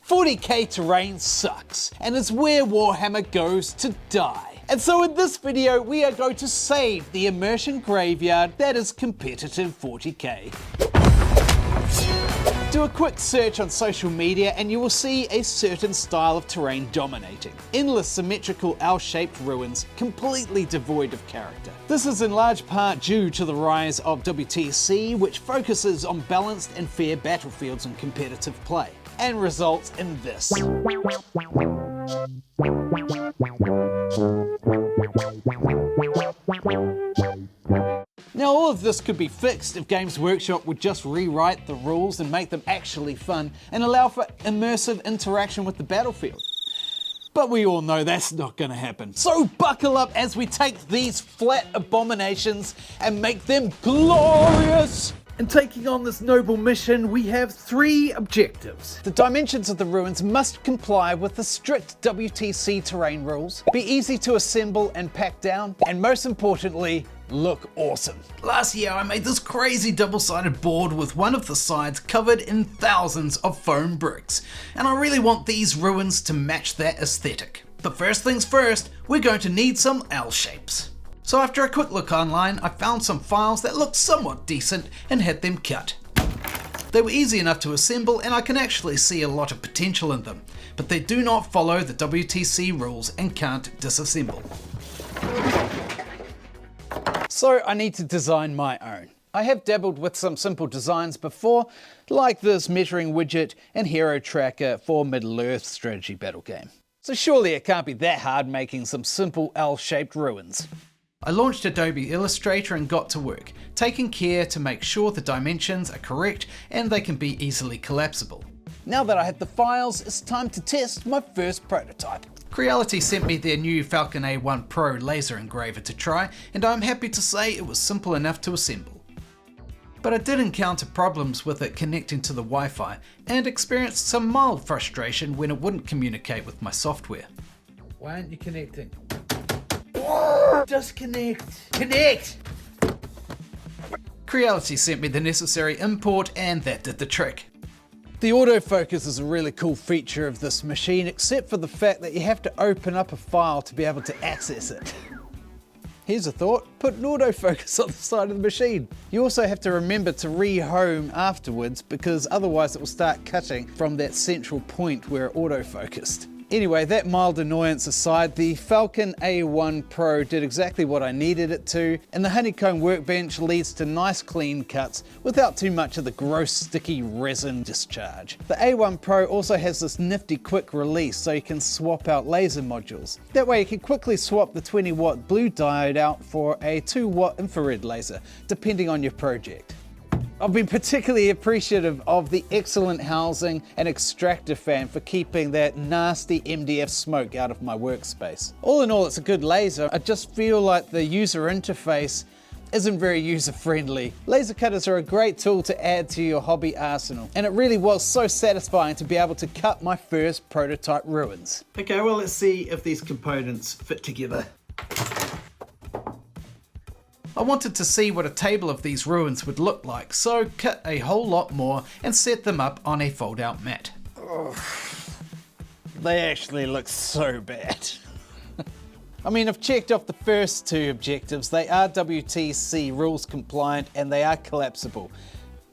40k terrain sucks, and it's where Warhammer goes to die. And so in this video, we are going to save the immersion graveyard that is competitive 40k. Do a quick search on social media and you will see a certain style of terrain dominating. Endless symmetrical L-shaped ruins, completely devoid of character. This is in large part due to the rise of WTC, which focuses on balanced and fair battlefields in competitive play, and results in this. Now all of this could be fixed if Games Workshop would just rewrite the rules and make them actually fun and allow for immersive interaction with the battlefield. But we all know that's not going to happen. So buckle up as we take these flat abominations and make them glorious! In taking on this noble mission, we have 3 objectives. The dimensions of the ruins must comply with the strict WTC terrain rules, be easy to assemble and pack down, and most importantly, look awesome. Last year I made this crazy double-sided board with one of the sides covered in thousands of foam bricks, and I really want these ruins to match that aesthetic. But first things first, we're going to need some L shapes. So after a quick look online, I found some files that looked somewhat decent and had them cut. They were easy enough to assemble and I can actually see a lot of potential in them, but they do not follow the WTC rules and can't disassemble. So I need to design my own. I have dabbled with some simple designs before, like this measuring widget and hero tracker for Middle-earth strategy battle game. So surely it can't be that hard making some simple L-shaped ruins. I launched Adobe Illustrator and got to work, taking care to make sure the dimensions are correct and they can be easily collapsible. Now that I have the files, it's time to test my first prototype. Creality sent me their new Falcon A1 Pro laser engraver to try, and I'm happy to say it was simple enough to assemble. But I did encounter problems with it connecting to the Wi-Fi, and experienced some mild frustration when it wouldn't communicate with my software. Why aren't you connecting? Just connect! Connect! Creality sent me the necessary import and that did the trick. The autofocus is a really cool feature of this machine, except for the fact that you have to open up a file to be able to access it. Here's a thought, put an autofocus on the side of the machine. You also have to remember to re-home afterwards because otherwise it will start cutting from that central point where it autofocused. Anyway, that mild annoyance aside, the Falcon A1 Pro did exactly what I needed it to, and the honeycomb workbench leads to nice clean cuts without too much of the gross sticky resin discharge. The A1 Pro also has this nifty quick release so you can swap out laser modules. That way you can quickly swap the 20-watt blue diode out for a 2-watt infrared laser, depending on your project. I've been particularly appreciative of the excellent housing and extractor fan for keeping that nasty MDF smoke out of my workspace. All in all, it's a good laser. I just feel like the user interface isn't very user-friendly. Laser cutters are a great tool to add to your hobby arsenal, and it really was so satisfying to be able to cut my first prototype ruins. Okay, well, let's see if these components fit together. I wanted to see what a table of these ruins would look like, so cut a whole lot more and set them up on a fold-out mat. They actually look so bad. I mean, I've checked off the first 2 objectives. They are WTC rules compliant and they are collapsible,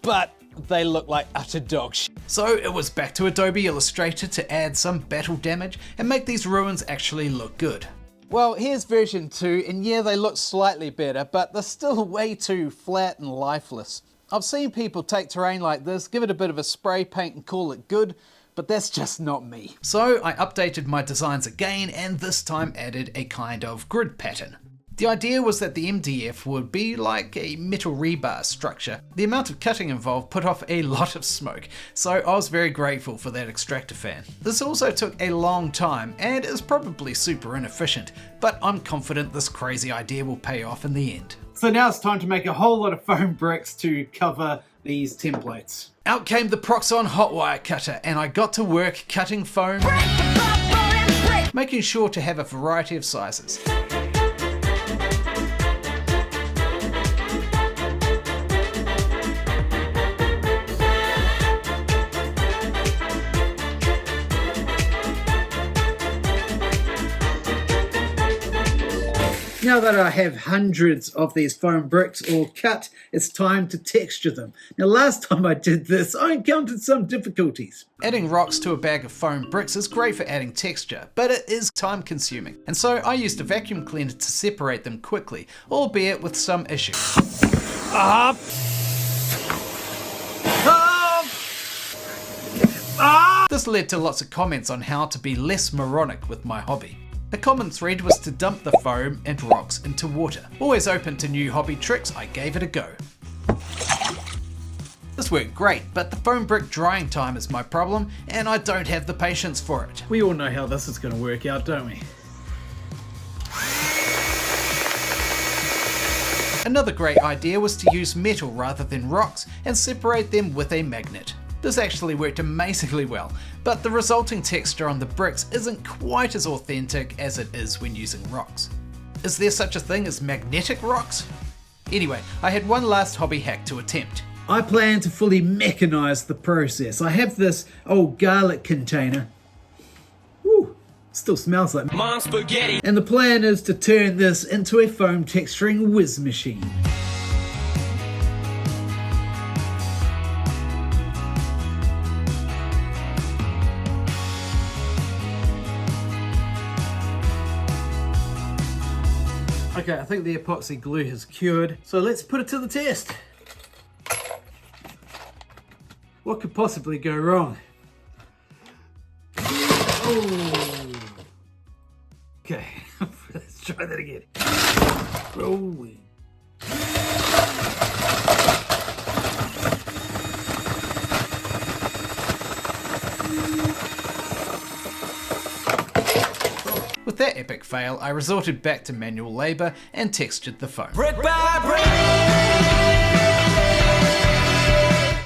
but they look like utter dog shit. So it was back to Adobe Illustrator to add some battle damage and make these ruins actually look good. Well, here's version 2, and yeah, they look slightly better, but they're still way too flat and lifeless. I've seen people take terrain like this, give it a bit of a spray paint and call it good, but that's just not me. So I updated my designs again, and this time added a kind of grid pattern. The idea was that the MDF would be like a metal rebar structure. The amount of cutting involved put off a lot of smoke, so I was very grateful for that extractor fan. This also took a long time and is probably super inefficient, but I'm confident this crazy idea will pay off in the end. So now it's time to make a whole lot of foam bricks to cover these templates. Out came the Proxon hot wire cutter and I got to work cutting foam, making sure to have a variety of sizes. Now that I have hundreds of these foam bricks all cut, it's time to texture them. Now last time I did this, I encountered some difficulties. Adding rocks to a bag of foam bricks is great for adding texture, but it is time consuming. And so I used a vacuum cleaner to separate them quickly, albeit with some issues. This led to lots of comments on how to be less moronic with my hobby. A common thread was to dump the foam and rocks into water. Always open to new hobby tricks, I gave it a go. This worked great, but the foam brick drying time is my problem, and I don't have the patience for it. We all know how this is going to work out, don't we? Another great idea was to use metal rather than rocks and separate them with a magnet. This actually worked amazingly well, but the resulting texture on the bricks isn't quite as authentic as it is when using rocks. Is there such a thing as magnetic rocks? Anyway, I had one last hobby hack to attempt. I plan to fully mechanize the process. I have this old garlic container. Woo, still smells like mom spaghetti. And the plan is to turn this into a foam texturing whiz machine. Okay, I think the epoxy glue has cured, so let's put it to the test. What could possibly go wrong? Oh. Okay, let's try that again. Rolling. With that epic fail, I resorted back to manual labour and textured the foam. Brick by brick!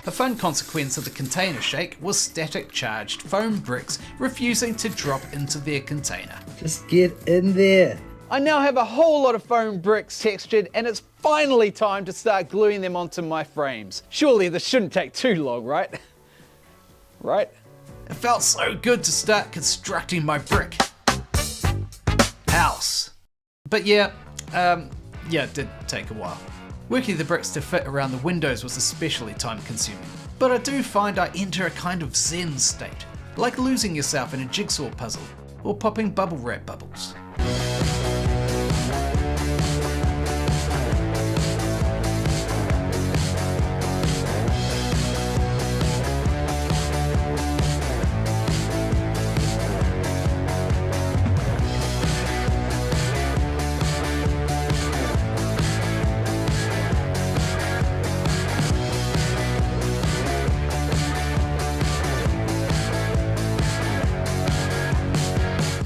A fun consequence of the container shake was static charged foam bricks refusing to drop into their container. Just get in there. I now have a whole lot of foam bricks textured, and it's finally time to start gluing them onto my frames. Surely this shouldn't take too long, right? Right? It felt so good to start constructing my brick house. But yeah, it did take a while. Working the bricks to fit around the windows was especially time consuming. But I do find I enter a kind of zen state, like losing yourself in a jigsaw puzzle, or popping bubble wrap bubbles.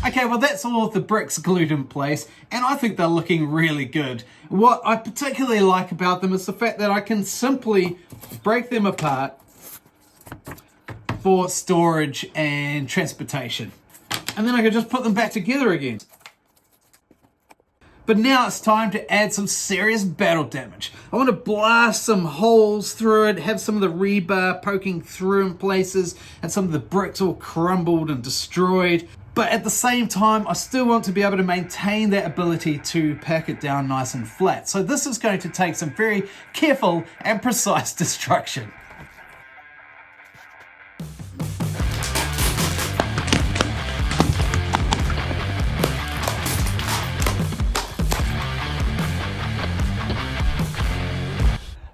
Okay, well that's all of the bricks glued in place, and I think they're looking really good. What I particularly like about them is the fact that I can simply break them apart for storage and transportation. And then I can just put them back together again. But now it's time to add some serious battle damage. I want to blast some holes through it, have some of the rebar poking through in places, and some of the bricks all crumbled and destroyed. But at the same time, I still want to be able to maintain that ability to pack it down nice and flat. So this is going to take some very careful and precise destruction.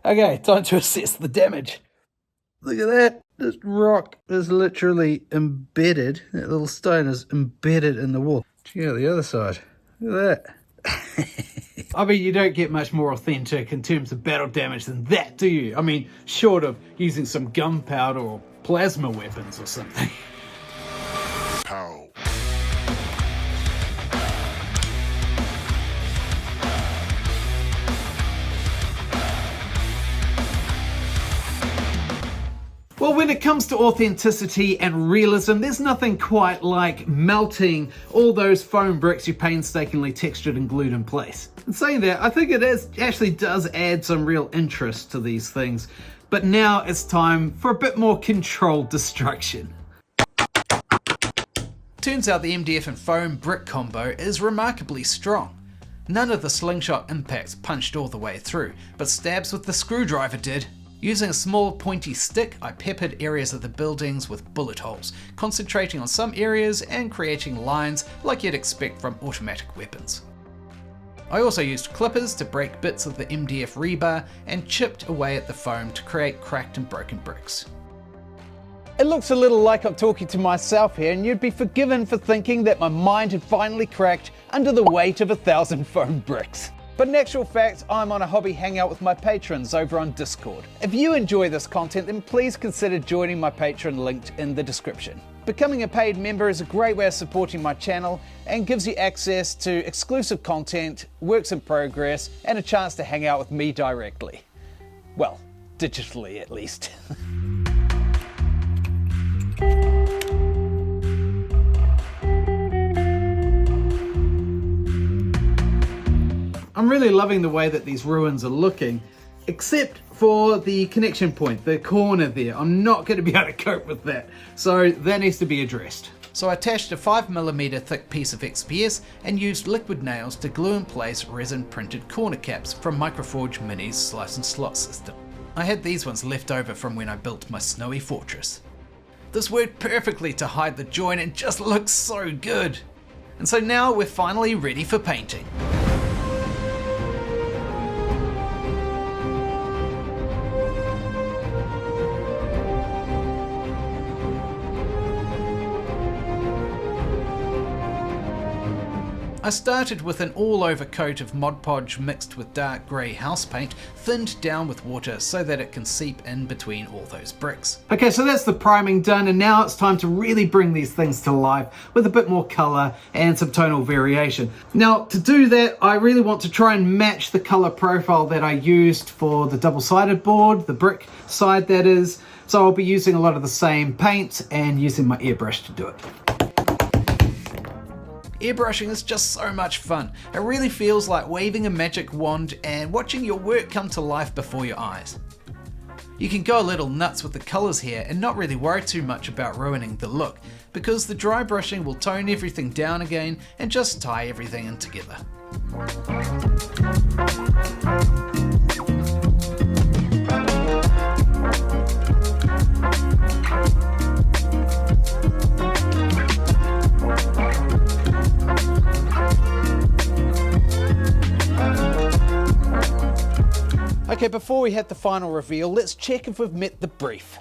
Okay, time to assess the damage. Look at that. This rock is literally embedded. That little stone is embedded in the wall. Check out the other side. Look at that. I mean, you don't get much more authentic in terms of battle damage than that, do you? I mean, short of using some gunpowder or plasma weapons or something. Pow. Well, when it comes to authenticity and realism, there's nothing quite like melting all those foam bricks you painstakingly textured and glued in place. And saying that, I think it actually does add some real interest to these things. But now it's time for a bit more controlled destruction. Turns out the MDF and foam brick combo is remarkably strong. None of the slingshot impacts punched all the way through, but stabs with the screwdriver did. Using a small pointy stick, I peppered areas of the buildings with bullet holes, concentrating on some areas and creating lines like you'd expect from automatic weapons. I also used clippers to break bits of the MDF rebar and chipped away at the foam to create cracked and broken bricks. It looks a little like I'm talking to myself here, and you'd be forgiven for thinking that my mind had finally cracked under the weight of 1,000 foam bricks. But in actual fact, I'm on a hobby hangout with my patrons over on Discord. If you enjoy this content, then please consider joining my Patreon linked in the description. Becoming a paid member is a great way of supporting my channel and gives you access to exclusive content, works in progress, and a chance to hang out with me directly. Well, digitally at least. I'm really loving the way that these ruins are looking, except for the connection point, the corner there. I'm not going to be able to cope with that, so that needs to be addressed. So I attached a 5mm thick piece of XPS and used liquid nails to glue in place resin printed corner caps from Microforge Mini's slice and slot system. I had these ones left over from when I built my snowy fortress. This worked perfectly to hide the joint and just looks so good. And so now we're finally ready for painting. I started with an all-over coat of Mod Podge mixed with dark grey house paint, thinned down with water so that it can seep in between all those bricks. Okay, so that's the priming done, and now it's time to really bring these things to life with a bit more colour and some tonal variation. Now, to do that, I really want to try and match the colour profile that I used for the double-sided board, the brick side that is, so I'll be using a lot of the same paint and using my airbrush to do it. Airbrushing is just so much fun. It really feels like waving a magic wand and watching your work come to life before your eyes. You can go a little nuts with the colours here and not really worry too much about ruining the look, because the dry brushing will tone everything down again and just tie everything in together. Okay, before we hit the final reveal, let's check if we've met the brief.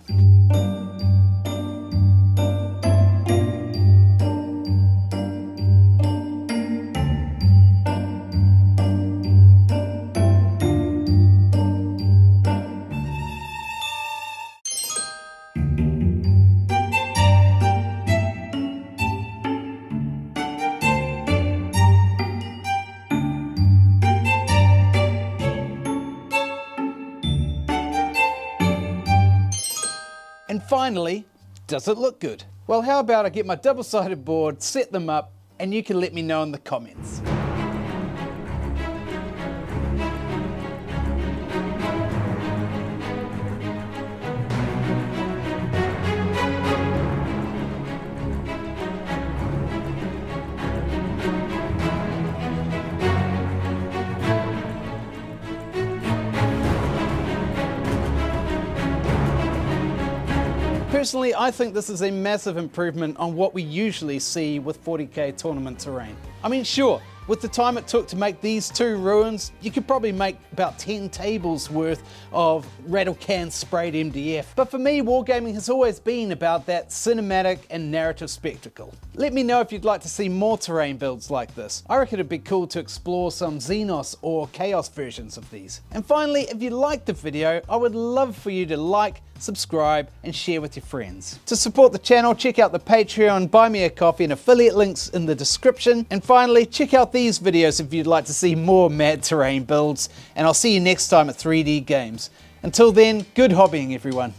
And finally, does it look good? Well, how about I get my double-sided board, set them up, and you can let me know in the comments. Personally, I think this is a massive improvement on what we usually see with 40k tournament terrain. I mean, sure, with the time it took to make these two ruins, you could probably make about 10 tables worth of rattle can sprayed MDF. But for me, Wargaming has always been about that cinematic and narrative spectacle. Let me know if you'd like to see more terrain builds like this. I reckon it'd be cool to explore some Xenos or Chaos versions of these. And finally, if you liked the video, I would love for you to like, subscribe, and share with your friends. To support the channel, check out the Patreon, buy me a coffee, and affiliate links in the description. And finally, check out these videos if you'd like to see more mad terrain builds, and I'll see you next time at 3D Games. Until then, good hobbying everyone.